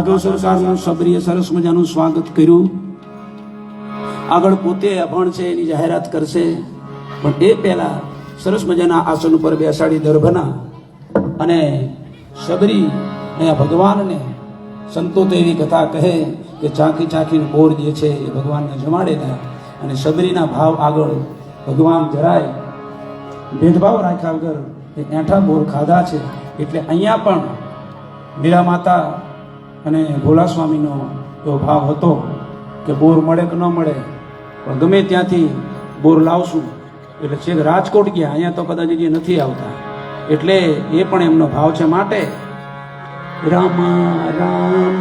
રાઘવ સરકારનું સબરીએ સરસ મજાનું સ્વાગત કર્યું. આગળ પોતે અભણ છે એની જાહેરાત કરશે, પણ એ પહેલા સરસ મજાના આસન ઉપર બેસાડી દર્ભના અને સબરી અહીંયા ભગવાનને સંતો તો એવી કથા કહે કે ચાખી ચાખીને બોર જે છે એ ભગવાનને જમાડે ને, અને સબરીના ભાવ આગળ ભગવાન જરાય ભેદભાવ રાખ્યા વગર એ એઠા બોર ખાધા છે. એટલે અહીંયા પણ મીરા માતા અને ભોલા સ્વામીનો એવો ભાવ હતો કે બોર મળે કે ન મળે પણ ગમે ત્યાંથી બોર લાવશું. એટલે છેક રાજકોટ ગયા, અહીંયા તો કદાચ જે નથી આવતા, એટલે એ પણ એમનો ભાવ છે. માટે Ram Ram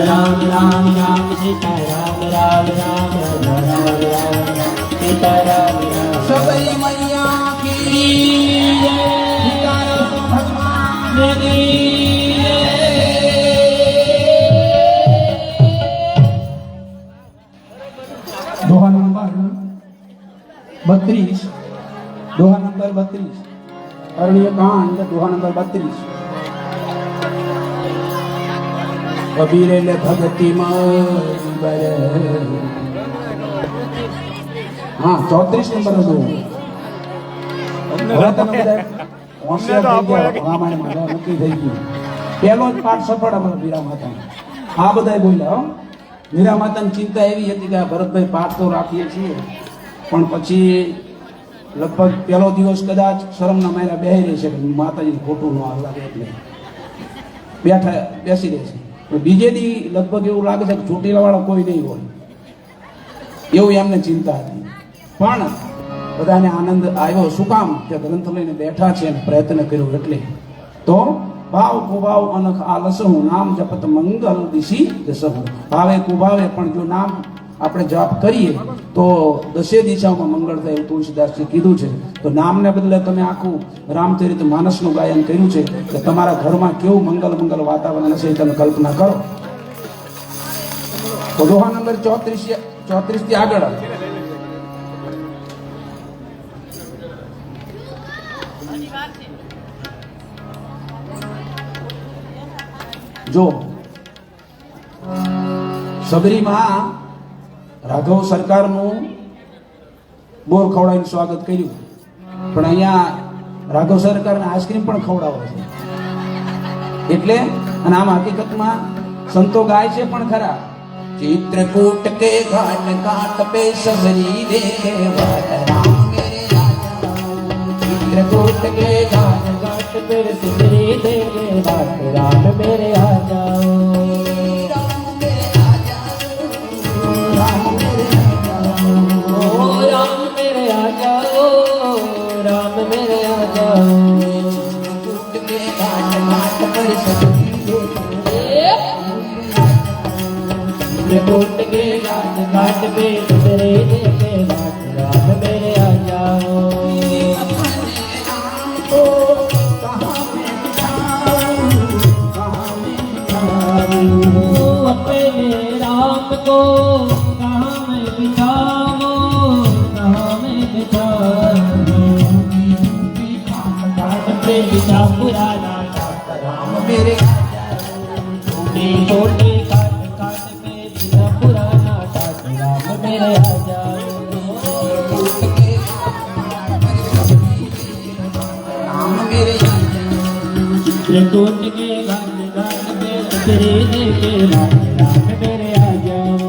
Ram Ram Ram Sita Ram Ram Ram Ram सबरी मैया की सीताराम भगवान की दोहा नंबर 32 दोहा नंबर 32 अरण्य कांड दोहा नंबर 32 कबीर ले भगति हाँ 34 नंबर दो नक्की થઈ ગયું પહેલો જ પાઠ સફળ અમારો મીરા માતા આ બધાય બોલ્યા મીરા માતાની ચિંતા એવી હતી કે આ ભરતભાઈ પાઠ તો રાખીએ છીએ પણ પછી લગભગ પહેલો દિવસ કદાચ શરમના માયરા બેહી રહેશે કે માતાજીને ખોટું ન લાગે એટલે બેસી રહેશે બીજે દી લગભગ એવું લાગે છે કે ચોટીલા વાળા કોઈ નહીં હોય એવું એમને ચિંતા હતી પણ બધાને આનંદ આવ્યો શું કામ કે ગ્રંથ લઈને બેઠા છે અને પ્રયત્ન કર્યો એટલે તો ભાવ કુભાવ અનખ આ લસહુ નામ જપત મંગલ દિશી દસહુ ભાવે કુભાવે પણ જો નામ આપણે જપ કરીએ તો દસે દિશાઓમાં મંગળ થાય એવું તુલસીદાસજી કીધું છે તો નામને બદલે તમે આખું રામચરિત માનસનું ગાયન કર્યું છે કે તમારા ઘરમાં કેવું મંગલ વાતાવરણ હશે તમે કલ્પના કરો તો દોહા નંબર 34 થી આગળ જો સબરીમાં રાઘવ સરકારનું બોર ખવડાવીને સ્વાગત કર્યું પણ અહીંયા રાઘવ સરકારને આઈસ્ક્રીમ પણ ખવડાવે છે એટલે અને આમ હકીકતમાં સંતો ગાય છે પણ ખરા ચિત્રકૂટ કે ઘાટ કાટ પે સબરી દેખે વાટ રામ મેરે चित्रकूट के घाट घाट पे सबरी देखे वाट राम मेरे आ जाओ राम मेरे आ जाओ राम मेरे आ जाओ चित्रकूट के घाट घाट पर सबरी देखे चित्रकूट के घाट घाट पे सबरी देखे वाट राम मेरे आ जाओ अपने राम को कहाँ मैं बिठाऊं कहाँ मैं बिठाऊं पे बिठा पुराना राम मेरे छोटे काट काट पे बिठा पुराना राम मेरे आ जाओ राम मेरे चित्रकूट के घाट घाट पे सबरी देखे राम मेरे आ जाओ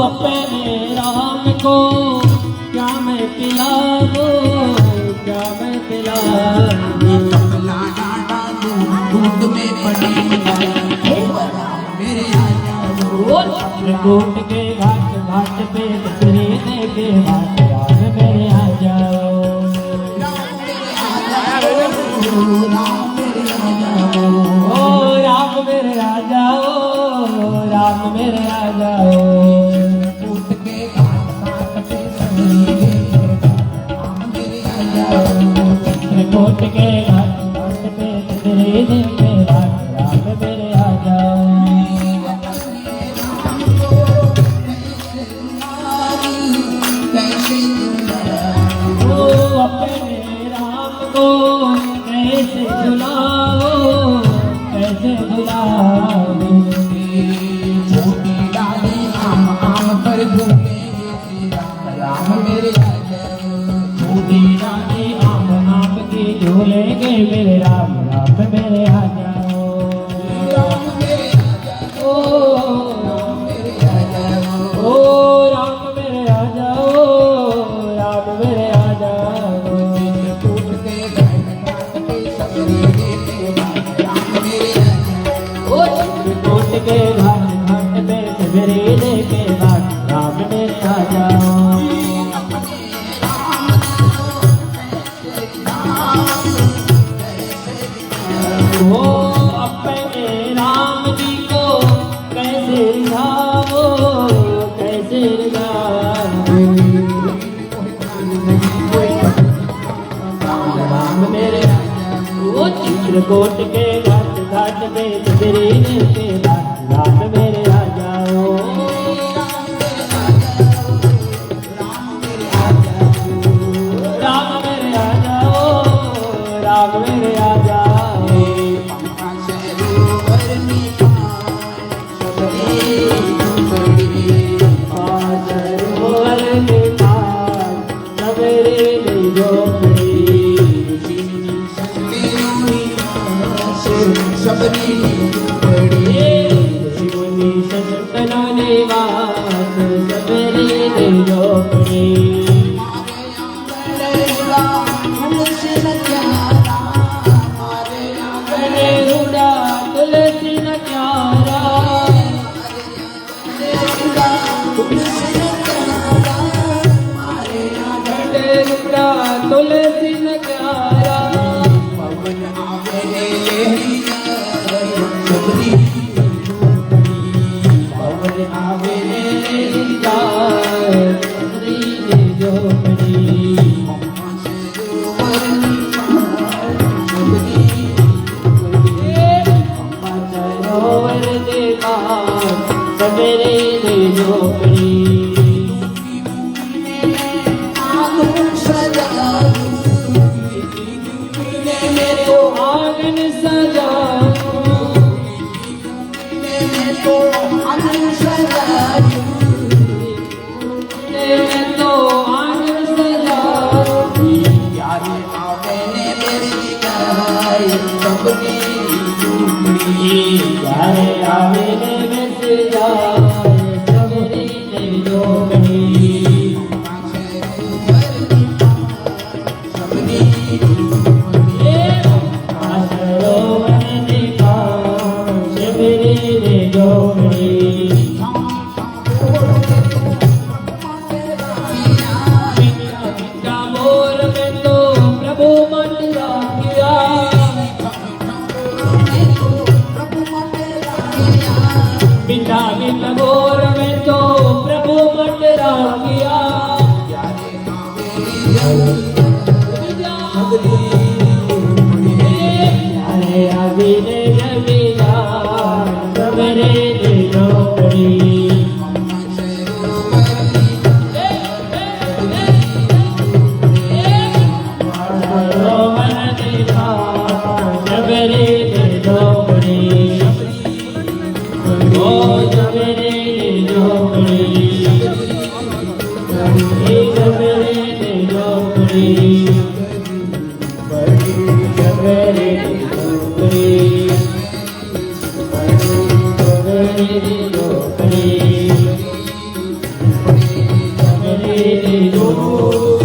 अपने राम को क्या मैं पिलाऊं क्या मैं पिलाऊं दूध में पड़ी मेरे आ जाओ चित्रकूट के घाट घाट पे सबरी देखे राम मेरे आ जाओ ओ राम मेरे आ जाओ राम मेरे आ जाओ चित्रकूट के घाट घाट पे सबरी देखे राम मेरे आ जाओ चित्रकूट के घाट घाट पे सबरी देखे राम मेरे आ जाओ अपने राम को कैसे झुलाओ कैसे झुलाओ छोटी डाली आम आम पर घूमे राम मेरे आ जाओ छोटी डाली आम आम के झूलेंगे मेरे राम मेरे आ जाओ राम मेरे आ जाओ राम मेरे आ जाओ ओ राम मेरे आ जाओ राम मेरे आ जाओ चित्रकूट के घाट घाट पे सबरी देखे राम मेरे आ जाओ ओ चित्रकूट के घाट घाट पे सबरी देखे राम मेरे आ जाओ कोट के घाट घाट पे बदरीने के रात मेरे आ जाओ राम मेरे आ जाओ राम मेरे आ जाओ सरोवर के पास सवेरे नहीं झोपड़ी शिवनी संतनो निवास सवेरे नहीं झोपड़ी रूड़ा तुलसी न प्यारा रूड़ा तुलसी न प्यारा पवन आवे सरोवर के पास सवेरे नहीं झोपड़ी आंगन तो आंगन यारे आवे ने बस जाए सवेरे नहीं झोपड़ी सरोवर के पास सवेरे नहीं झोपड़ी मोर में तो प्रभु मंडला किया बिना बिना मोर में तो प्रभु मंडला किया अरे अभिने जमीना सवेरे नहीं झोपड़ी Oh